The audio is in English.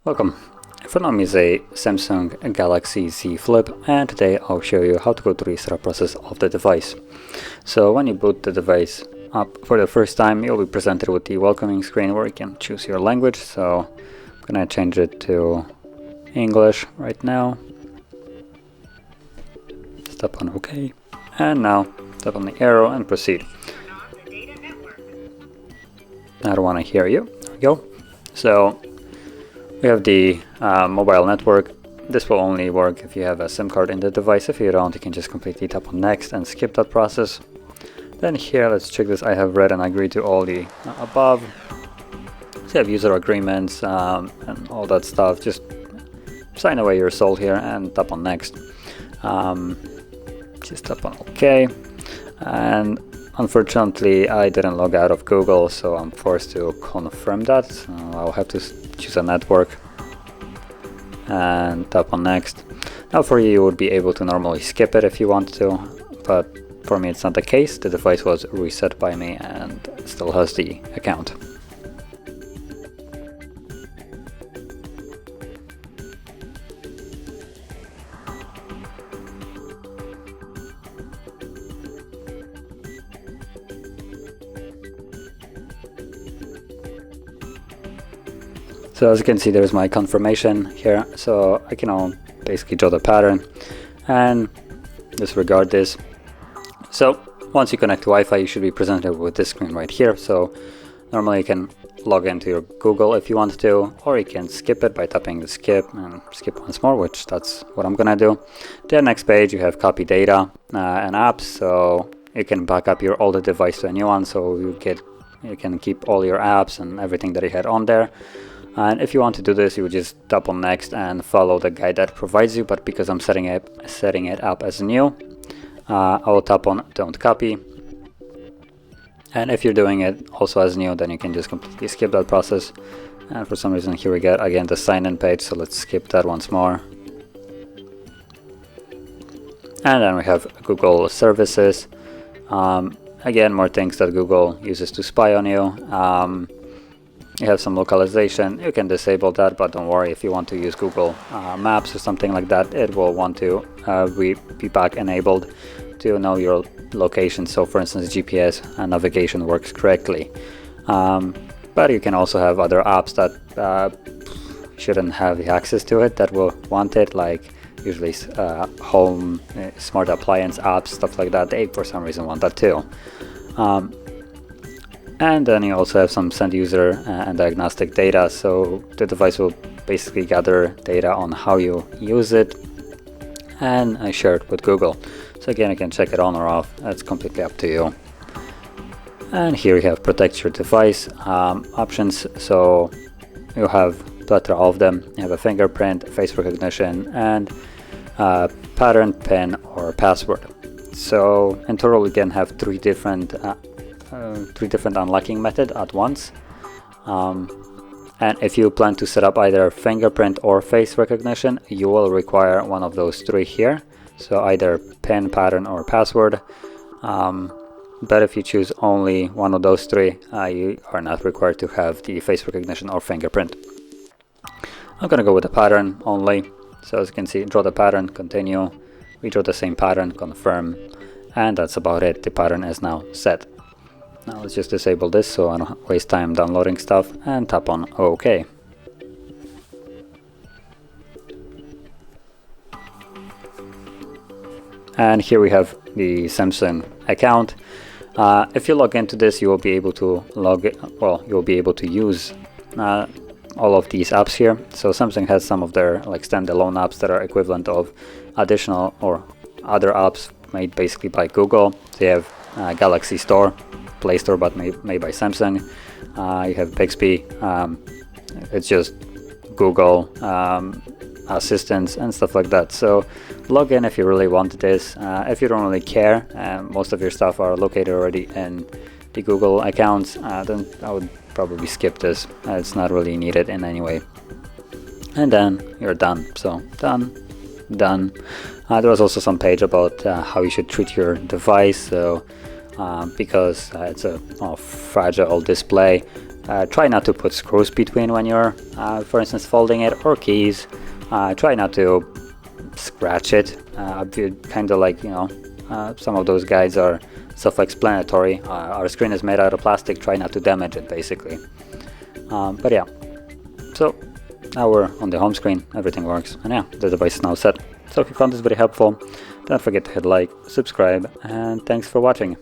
Welcome. In front of me is a Samsung Galaxy Z Flip, and today I'll show you how to go through the setup process of the device. So when you boot the device up for the first time, you'll be presented with the welcoming screen where you can choose your language. So I'm gonna change it to English right now. Tap on OK, and now tap on the arrow and proceed. I don't want to hear you. There we go. So we have the mobile network. This will only work if you have a SIM card in the device. If you don't, you can just completely tap on next and skip that process. Then here, let's check this. I have read and agreed to all the above. So you have user agreements and all that stuff. Just sign away your soul here and tap on next. Just tap on OK. And unfortunately, I didn't log out of Google, so I'm forced to confirm that. So I'll have to choose a network and tap on next. Now for you would be able to normally skip it if you want to, but for me it's not the case. The device was reset by me and still has the account. So as you can see, there's my confirmation here, so I can basically draw the pattern and disregard this. So once you connect to Wi-Fi, you should be presented with this screen right here. So normally you can log into your Google if you want to, or you can skip it by tapping the skip and skip once more, which that's what I'm gonna do. The next page, you have copy data and apps, so you can back up your older device to a new one, so you can keep all your apps and everything that you had on there. And if you want to do this, you would just tap on next and follow the guide that provides you. But because I'm setting it up as new, I will tap on don't copy. And if you're doing it also as new, then you can just completely skip that process. And for some reason, here we get again the sign-in page, so let's skip that once more. And then we have Google services. Again, more things that Google uses to spy on you. You have some localization. You can disable that, but don't worry, if you want to use Google Maps or something like that, it will want to be back enabled to know your location. So for instance, GPS navigation works correctly. But you can also have other apps that shouldn't have the access to it that will want it, like usually home, smart appliance apps, stuff like that. They for some reason want that too. And then you also have some send user and diagnostic data, so the device will basically gather data on how you use it and share it with Google. So again, you can check it on or off, that's completely up to you. And here you have protect your device options, so you have plethora of them. You have a fingerprint, face recognition, and pattern, PIN, or password. So in total you can have three different unlocking methods at once, and if you plan to set up either fingerprint or face recognition, you will require one of those three here, so either PIN, pattern, or password. But if you choose only one of those three, you are not required to have the face recognition or fingerprint. I'm gonna go with the pattern only. So as you can see, draw the pattern, continue, redraw the same pattern, confirm, and that's about it. The pattern is now set. Now let's just disable this so I don't waste time downloading stuff, and tap on OK. And here we have the Samsung account. If you log into this, you will be able to use all of these apps here. So Samsung has some of their standalone apps that are equivalent of additional or other apps made basically by Google. They have Galaxy Store, Play Store, but made by Samsung. You have Bixby, it's just Google assistants and stuff like that. So log in if you really want this. If you don't really care, most of your stuff are located already in the Google accounts, then I would probably skip this. It's not really needed in any way. And then you're done. So done. There was also some page about how you should treat your device. So because it's a fragile display. Try not to put screws between when you're, for instance, folding it, or keys. Try not to scratch it. Kind of like, some of those guides are self-explanatory. Our screen is made out of plastic. Try not to damage it, basically. But yeah, so now we're on the home screen. Everything works, and yeah, the device is now set. So if you found this very helpful, don't forget to hit like, subscribe, and thanks for watching.